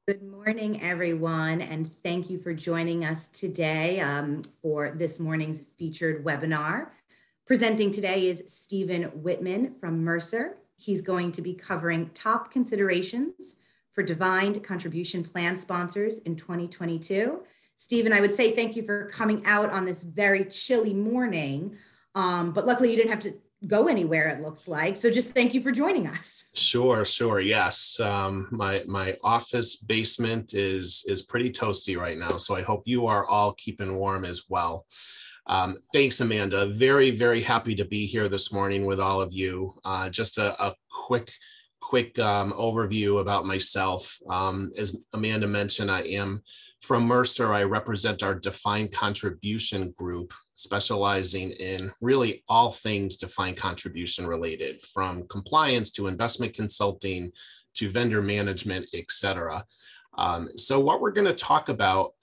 Good morning, everyone, and thank you for joining us today for this morning's featured webinar. Presenting today is Stephen Whitman from Mercer. He's going to be covering top considerations for defined contribution plan sponsors in 2022. Stephen, I would say thank you for coming out on this very chilly morning, but luckily you didn't have to go anywhere, it looks like. So just thank you for joining us. Sure. Yes. My office basement is pretty toasty right now, so I hope you are all keeping warm as well. Thanks, Amanda. Very, very happy to be here this morning with all of you. Just a quick overview about myself. As Amanda mentioned, I am from Mercer. I represent our defined contribution group, specializing in really all things defined contribution related, from compliance to investment consulting to vendor management, et cetera. So what we're going to talk about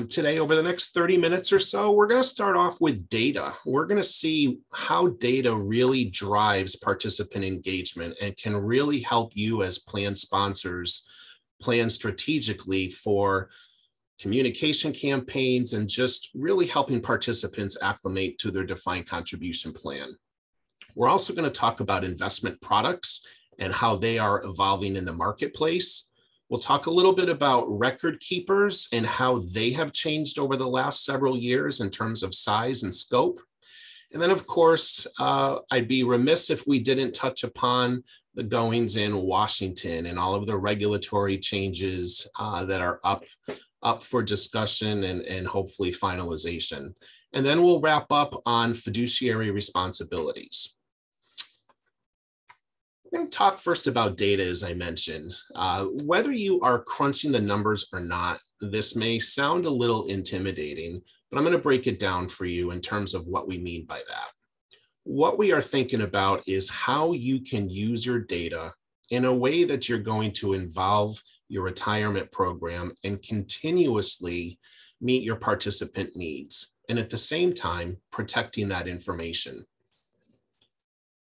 today over the next 30 minutes or so, we're going to start off with data. We're going to see how data really drives participant engagement and can really help you as plan sponsors plan strategically for communication campaigns and just really helping participants acclimate to their defined contribution plan. We're also going to talk about investment products and how they are evolving in the marketplace. We'll talk a little bit about record keepers and how they have changed over the last several years in terms of size and scope. And then, of course, I'd be remiss if we didn't touch upon the goings in Washington and all of the regulatory changes that are up for discussion and hopefully finalization. And then we'll wrap up on fiduciary responsibilities. I'm going to talk first about data, as I mentioned. Whether you are crunching the numbers or not, this may sound a little intimidating, but I'm going to break it down for you in terms of what we mean by that. What we are thinking about is how you can use your data in a way that you're going to involve your retirement program and continuously meet your participant needs, and at the same time, protecting that information.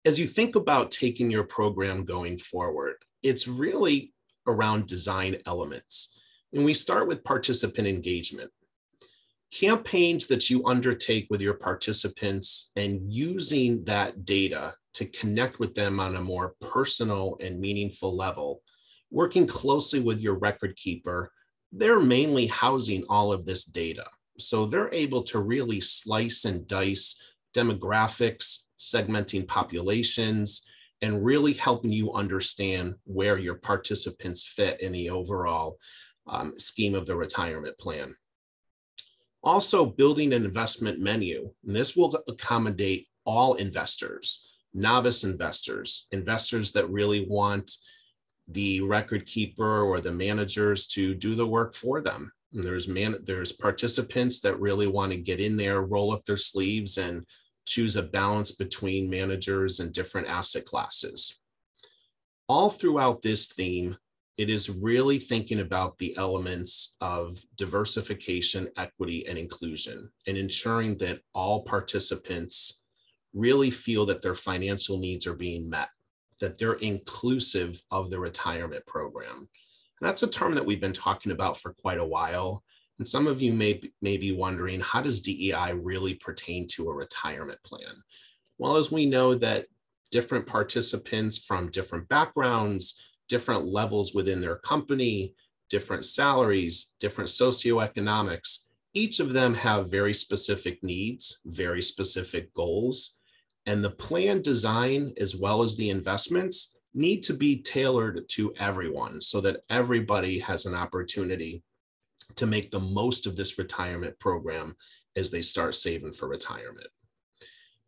As you think about taking your program going forward, it's really around design elements. And we start with participant engagement. Campaigns that you undertake with your participants and using that data to connect with them on a more personal and meaningful level, working closely with your record keeper, they're mainly housing all of this data. So they're able to really slice and dice demographics, segmenting populations, and really helping you understand where your participants fit in the overall scheme of the retirement plan. Also, building an investment menu, and this will accommodate all investors, novice investors, investors that really want the record keeper or the managers to do the work for them. And there's participants that really want to get in there, roll up their sleeves, and choose a balance between managers and different asset classes. All throughout this theme, it is really thinking about the elements of diversification, equity, and inclusion, and ensuring that all participants really feel that their financial needs are being met, that they're inclusive of the retirement program. And that's a term that we've been talking about for quite a while. And some of you may be wondering, how does DEI really pertain to a retirement plan? Well, as we know that different participants from different backgrounds, different levels within their company, different salaries, different socioeconomics, each of them have very specific needs, very specific goals. And the plan design, as well as the investments, need to be tailored to everyone so that everybody has an opportunity to make the most of this retirement program as they start saving for retirement.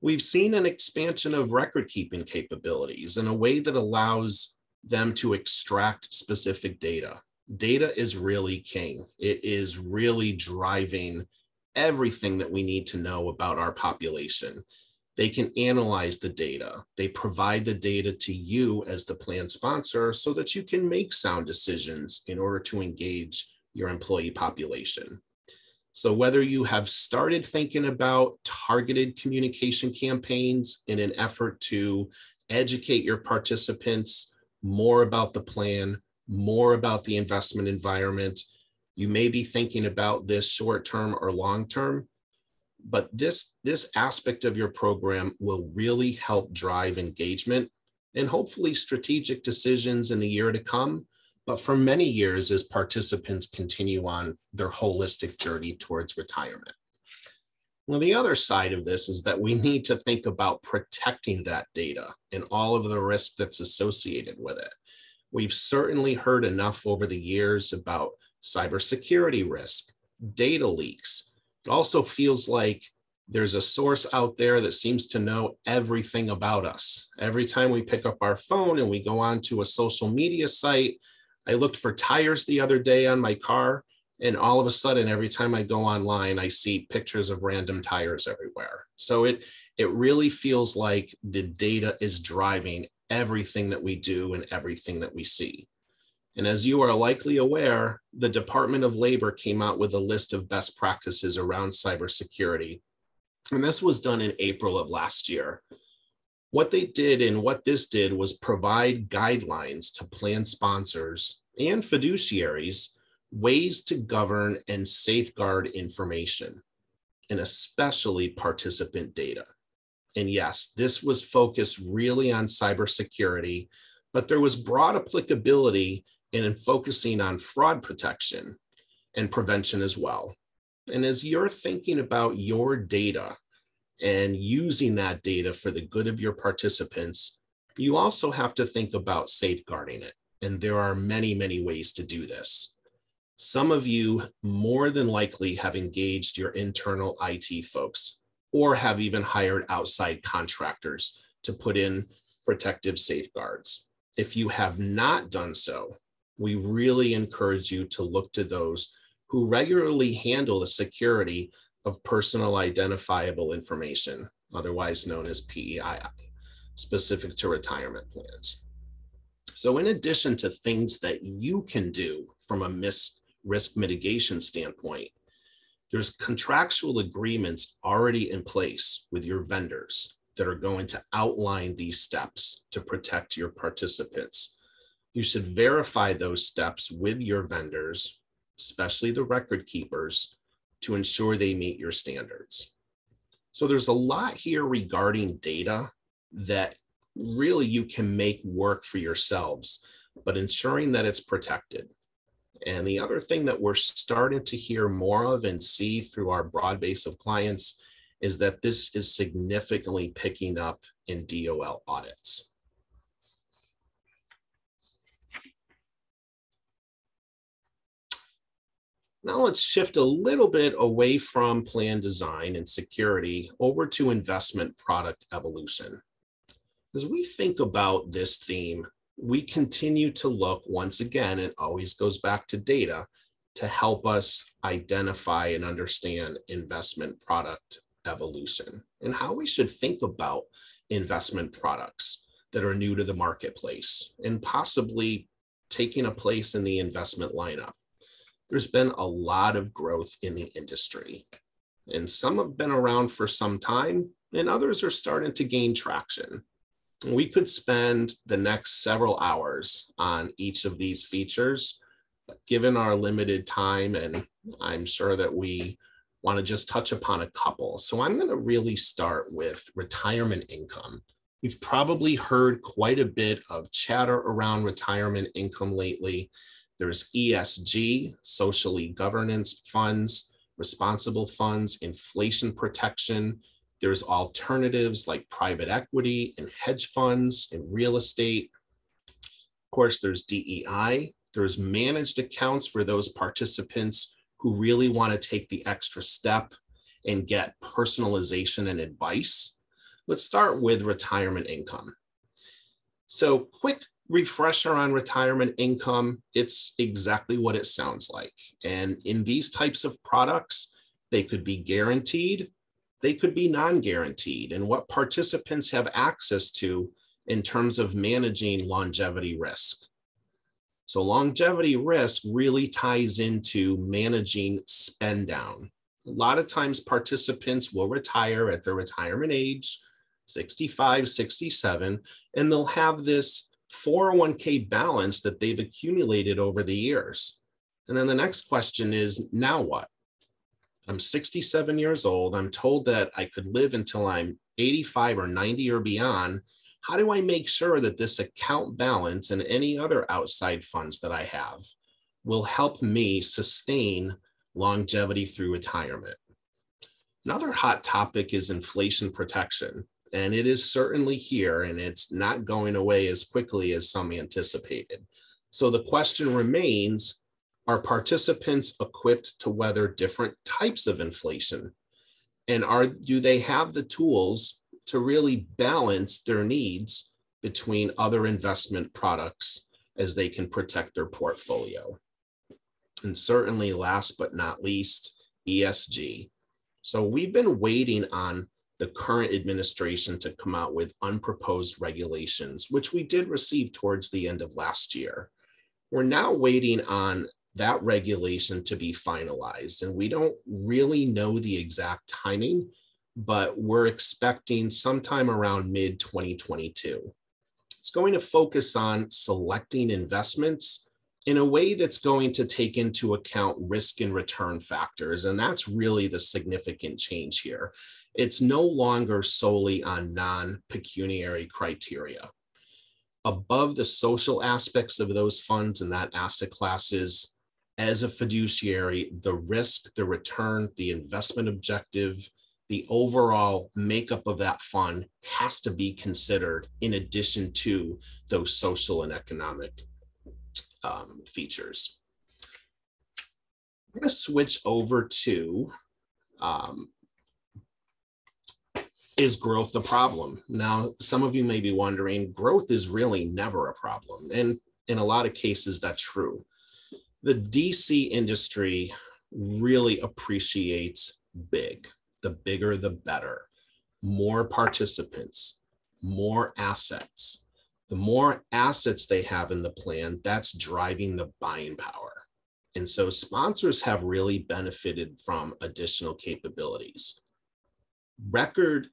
We've seen an expansion of record keeping capabilities in a way that allows them to extract specific data. Data is really king. It is really driving everything that we need to know about our population. They can analyze the data. They provide the data to you as the plan sponsor so that you can make sound decisions in order to engage your employee population. So whether you have started thinking about targeted communication campaigns in an effort to educate your participants more about the plan, more about the investment environment. You may be thinking about this short-term or long-term, but this aspect of your program will really help drive engagement and hopefully strategic decisions in the year to come, but for many years as participants continue on their holistic journey towards retirement. Well, the other side of this is that we need to think about protecting that data and all of the risk that's associated with it. We've certainly heard enough over the years about cybersecurity risk, data leaks. It also feels like there's a source out there that seems to know everything about us. Every time we pick up our phone and we go onto a social media site, I looked for tires the other day on my car, and all of a sudden, every time I go online, I see pictures of random tires everywhere. So it really feels like the data is driving everything that we do and everything that we see. And as you are likely aware, the Department of Labor came out with a list of best practices around cybersecurity. And this was done in April of last year. What they did and what this did was provide guidelines to plan sponsors and fiduciaries ways to govern and safeguard information, and especially participant data. And yes, this was focused really on cybersecurity, but there was broad applicability in focusing on fraud protection and prevention as well. And as you're thinking about your data and using that data for the good of your participants, you also have to think about safeguarding it. And there are many, many ways to do this. Some of you more than likely have engaged your internal IT folks or have even hired outside contractors to put in protective safeguards. If you have not done so, we really encourage you to look to those who regularly handle the security of personal identifiable information, otherwise known as PII, specific to retirement plans. So in addition to things that you can do from a risk mitigation standpoint, there's contractual agreements already in place with your vendors that are going to outline these steps to protect your participants. You should verify those steps with your vendors, especially the record keepers, to ensure they meet your standards. So there's a lot here regarding data that really you can make work for yourselves, but ensuring that it's protected. And the other thing that we're starting to hear more of and see through our broad base of clients is that this is significantly picking up in DOL audits. Now let's shift a little bit away from plan design and security over to investment product evolution. As we think about this theme, we continue to look, once again, it always goes back to data, to help us identify and understand investment product evolution and how we should think about investment products that are new to the marketplace and possibly taking a place in the investment lineup. There's been a lot of growth in the industry, and some have been around for some time, and others are starting to gain traction. We could spend the next several hours on each of these features, but given our limited time, and I'm sure that we want to just touch upon a couple. So I'm going to really start with retirement income. You've probably heard quite a bit of chatter around retirement income lately. There's ESG, socially governance funds, responsible funds, inflation protection. There's alternatives like private equity and hedge funds and real estate. Of course, there's DEI. There's managed accounts for those participants who really want to take the extra step and get personalization and advice. Let's start with retirement income. So quick refresher on retirement income, it's exactly what it sounds like. And in these types of products, they could be guaranteed, they could be non-guaranteed, and what participants have access to in terms of managing longevity risk. So longevity risk really ties into managing spend down. A lot of times participants will retire at their retirement age, 65, 67, and they'll have this 401k balance that they've accumulated over the years. And then the next question is, now what? I'm 67 years old. I'm told that I could live until I'm 85 or 90 or beyond. How do I make sure that this account balance and any other outside funds that I have will help me sustain longevity through retirement? Another hot topic is inflation protection, and it is certainly here, and it's not going away as quickly as some anticipated. So the question remains, are participants equipped to weather different types of inflation? And do they have the tools to really balance their needs between other investment products as they can protect their portfolio? And certainly last but not least, ESG. So we've been waiting on the current administration to come out with unproposed regulations, which we did receive towards the end of last year. We're now waiting on that regulation to be finalized, and we don't really know the exact timing, but we're expecting sometime around mid-2022. It's going to focus on selecting investments in a way that's going to take into account risk and return factors, and that's really the significant change here. It's no longer solely on non-pecuniary criteria. Above the social aspects of those funds and that asset classes, as a fiduciary, the risk, the return, the investment objective, the overall makeup of that fund has to be considered in addition to those social and economic features. I'm going to switch over to is growth a problem? Now, some of you may be wondering, growth is really never a problem. And in a lot of cases, that's true. The DC industry really appreciates big. The bigger, the better. More participants, more assets. The more assets they have in the plan, that's driving the buying power. And so sponsors have really benefited from additional capabilities. Record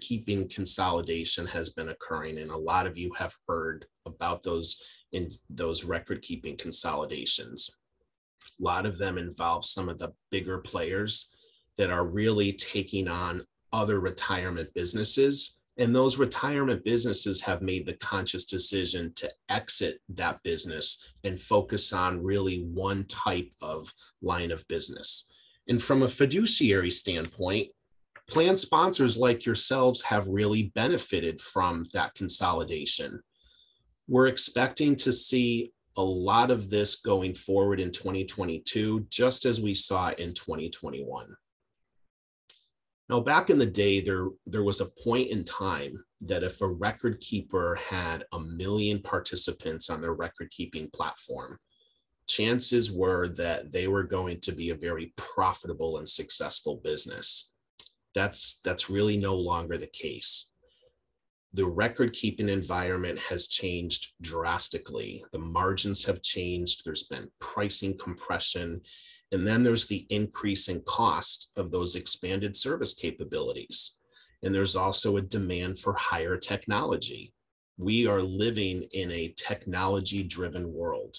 keeping consolidation has been occurring, and a lot of you have heard about those record keeping consolidations. A lot of them involve some of the bigger players that are really taking on other retirement businesses, and those retirement businesses have made the conscious decision to exit that business and focus on really one type of line of business. And from a fiduciary standpoint, plan sponsors like yourselves have really benefited from that consolidation. We're expecting to see a lot of this going forward in 2022, just as we saw in 2021. Now, back in the day, there was a point in time that if a record keeper had 1 million participants on their record keeping platform, chances were that they were going to be a very profitable and successful business. That's really no longer the case. The record keeping environment has changed drastically. The margins have changed. There's been pricing compression. And then there's the increase in cost of those expanded service capabilities. And there's also a demand for higher technology. We are living in a technology-driven world.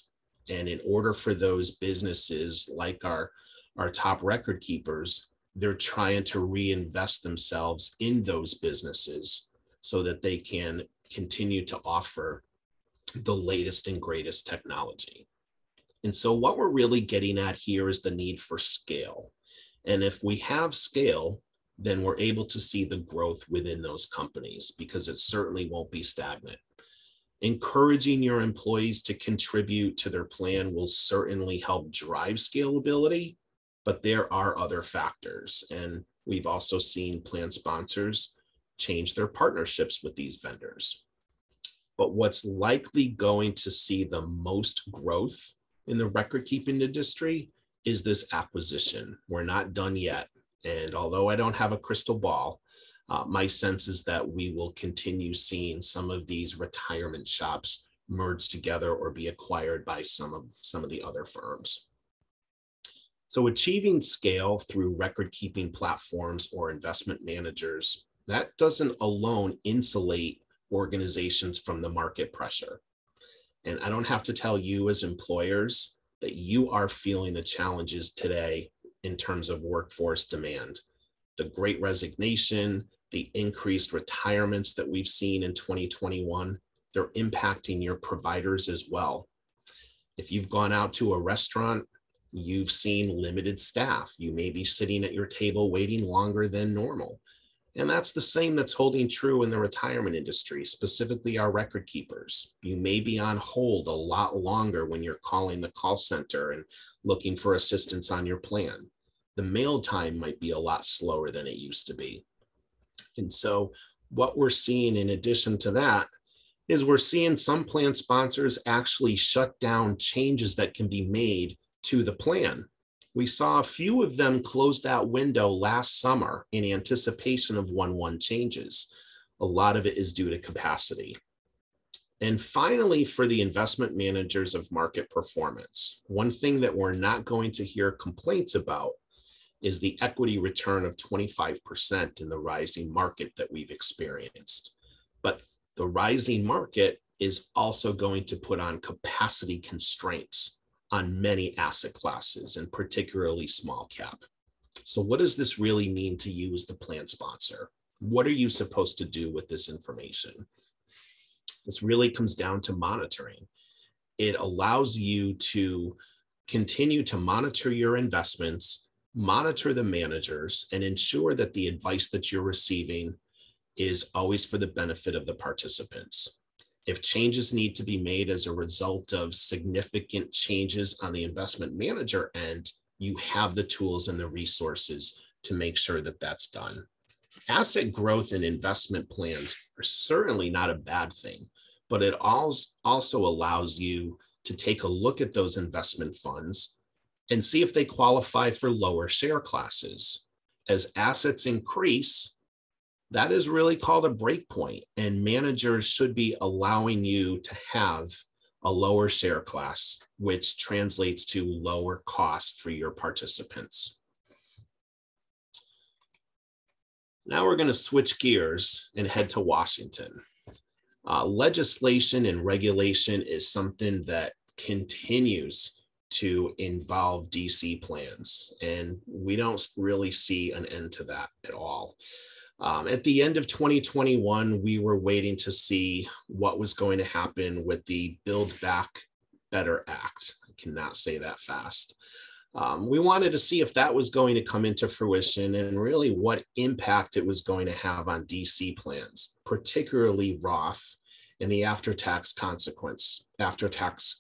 And in order for those businesses like our top record keepers, they're trying to reinvest themselves in those businesses so that they can continue to offer the latest and greatest technology. And so what we're really getting at here is the need for scale. And if we have scale, then we're able to see the growth within those companies, because it certainly won't be stagnant. Encouraging your employees to contribute to their plan will certainly help drive scalability, but there are other factors. And we've also seen plan sponsors change their partnerships with these vendors. But what's likely going to see the most growth in the record keeping industry is this acquisition. We're not done yet. And although I don't have a crystal ball, my sense is that we will continue seeing some of these retirement shops merge together or be acquired by some of the other firms. So achieving scale through record keeping platforms or investment managers, that doesn't alone insulate organizations from the market pressure. And I don't have to tell you as employers that you are feeling the challenges today in terms of workforce demand. The Great Resignation, the increased retirements that we've seen in 2021, they're impacting your providers as well. If you've gone out to a restaurant, you've seen limited staff. You may be sitting at your table waiting longer than normal. And that's the same that's holding true in the retirement industry, specifically our record keepers. You may be on hold a lot longer when you're calling the call center and looking for assistance on your plan. The mail time might be a lot slower than it used to be. And so what we're seeing in addition to that is we're seeing some plan sponsors actually shut down changes that can be made to the plan. We saw a few of them close that window last summer in anticipation of 1/1 changes. A lot of it is due to capacity. And finally, for the investment managers of market performance, one thing that we're not going to hear complaints about is the equity return of 25% in the rising market that we've experienced. But the rising market is also going to put on capacity constraints on many asset classes, and particularly small cap. So what does this really mean to you as the plan sponsor? What are you supposed to do with this information? This really comes down to monitoring. It allows you to continue to monitor your investments, monitor the managers, and ensure that the advice that you're receiving is always for the benefit of the participants. If changes need to be made as a result of significant changes on the investment manager end, you have the tools and the resources to make sure that that's done. Asset growth and investment plans are certainly not a bad thing, but it also allows you to take a look at those investment funds and see if they qualify for lower share classes. As assets increase, that is really called a break point, and managers should be allowing you to have a lower share class, which translates to lower cost for your participants. Now we're going to switch gears and head to Washington. Legislation and regulation is something that continues to involve DC plans, and we don't really see an end to that at all. At the end of 2021, we were waiting to see what was going to happen with the Build Back Better Act. I cannot say that fast. We wanted to see if that was going to come into fruition and really what impact it was going to have on DC plans, particularly Roth and the after-tax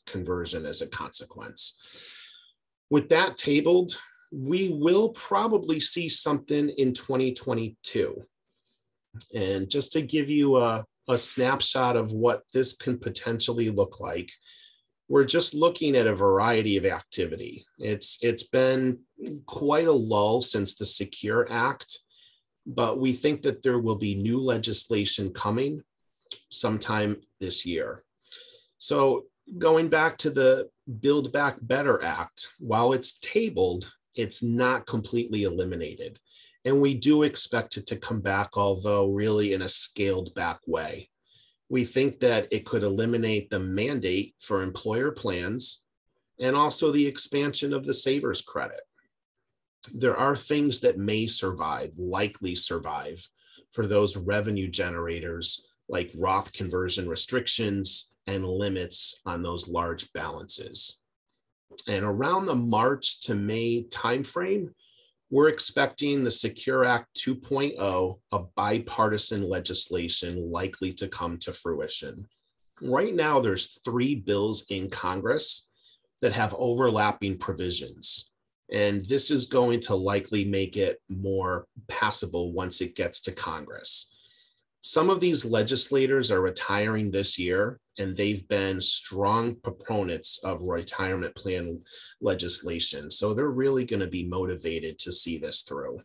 conversion as a consequence. With that tabled, we will probably see something in 2022. And just to give you a snapshot of what this can potentially look like, we're just looking at a variety of activity. It's been quite a lull since the Secure Act, but we think that there will be new legislation coming sometime this year. So going back to the Build Back Better Act, while it's tabled, it's not completely eliminated. And we do expect it to come back, although really in a scaled back way. We think that it could eliminate the mandate for employer plans and also the expansion of the savers credit. There are things that may survive, likely survive, for those revenue generators like Roth conversion restrictions and limits on those large balances. And around the March to May timeframe, we're expecting the Secure Act 2.0, a bipartisan legislation likely to come to fruition. Right now, there's 3 bills in Congress that have overlapping provisions. And this is going to likely make it more passable once it gets to Congress. Some of these legislators are retiring this year, and they've been strong proponents of retirement plan legislation. So they're really going to be motivated to see this through.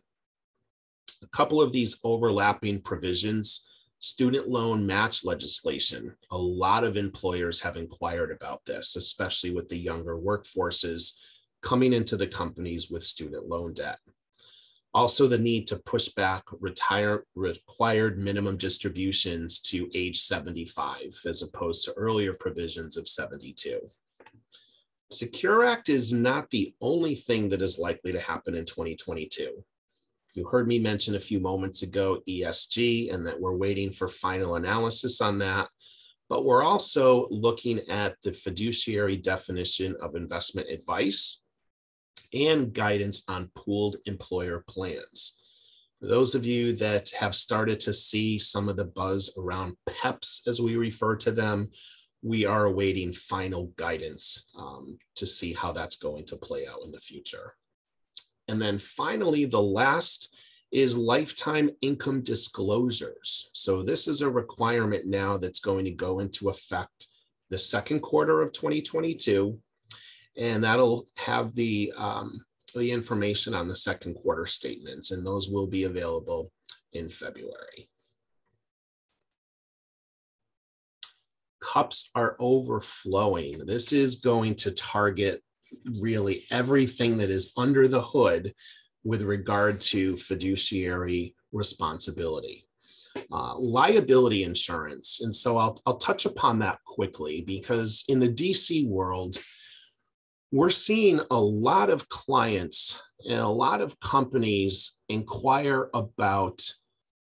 A couple of these overlapping provisions, student loan match legislation. A lot of employers have inquired about this, especially with the younger workforces coming into the companies with student loan debt. Also, the need to push back required minimum distributions to age 75 as opposed to earlier provisions of 72. Secure Act is not the only thing that is likely to happen in 2022. You heard me mention a few moments ago ESG and that we're waiting for final analysis on that, but we're also looking at the fiduciary definition of investment advice and guidance on pooled employer plans. For those of you that have started to see some of the buzz around PEPs, as we refer to them, we are awaiting final guidance to see how that's going to play out in the future. And then finally, the last is lifetime income disclosures. So this is a requirement now that's going to go into effect the second quarter of 2022. And that'll have the information on the second quarter statements, and those will be available in February. Cups are overflowing. This is going to target really everything that is under the hood with regard to fiduciary responsibility. Liability insurance. And so I'll touch upon that quickly, because in the DC world, we're seeing a lot of clients and a lot of companies inquire about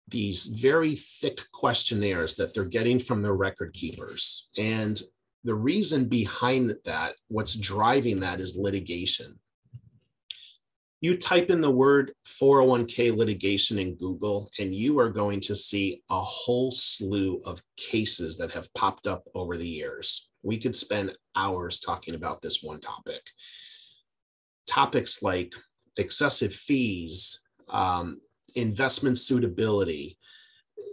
these very thick questionnaires that they're getting from their record keepers. And the reason behind that, what's driving that, is litigation. You type in the word 401k litigation in Google, and you are going to see a whole slew of cases that have popped up over the years. We could spend hours talking about this one topic. Topics like excessive fees, investment suitability,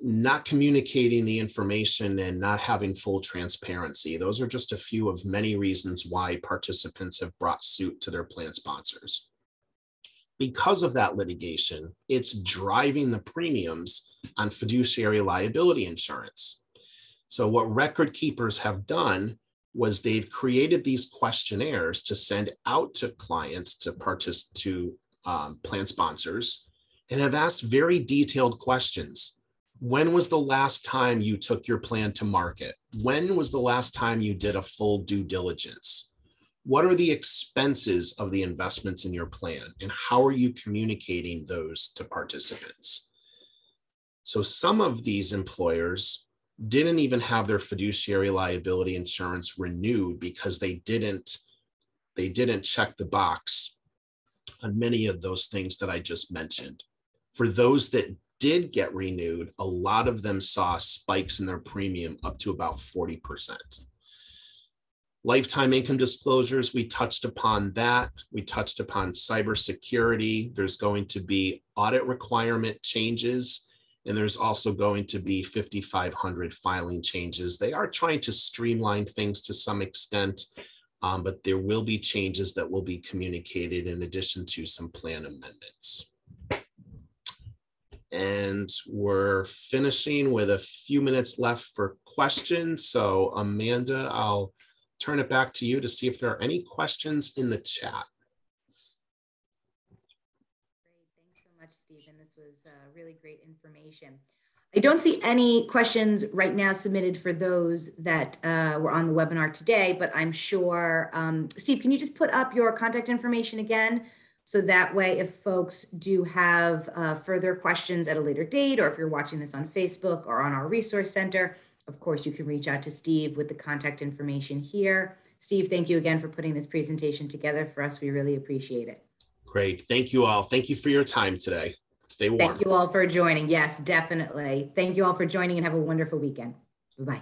not communicating the information, and not having full transparency. Those are just a few of many reasons why participants have brought suit to their plan sponsors. Because of that litigation, it's driving the premiums on fiduciary liability insurance. So what record keepers have done was they've created these questionnaires to send out to clients, to plan sponsors, and have asked very detailed questions. When was the last time you took your plan to market? When was the last time you did a full due diligence? What are the expenses of the investments in your plan, and how are you communicating those to participants? So some of these employers didn't even have their fiduciary liability insurance renewed because they didn't check the box on many of those things that I just mentioned. For those that did get renewed, a lot of them saw spikes in their premium up to about 40%. Lifetime income disclosures, we touched upon that. We touched upon cybersecurity. There's going to be audit requirement changes, and there's also going to be 5,500 filing changes. They are trying to streamline things to some extent, but there will be changes that will be communicated in addition to some plan amendments. And we're finishing with a few minutes left for questions. So Amanda, I'll turn it back to you to see if there are any questions in the chat. Great, thanks so much, Stephen. This was really great information. I don't see any questions right now submitted for those that were on the webinar today, but I'm sure, Steve, can you just put up your contact information again? So that way, if folks do have further questions at a later date, or if you're watching this on Facebook or on our resource center, of course, you can reach out to Steve with the contact information here. Steve, thank you again for putting this presentation together for us. We really appreciate it. Great. Thank you all. Thank you for your time today. Stay warm. Thank you all for joining. Yes, definitely. Thank you all for joining, and have a wonderful weekend. Bye-bye.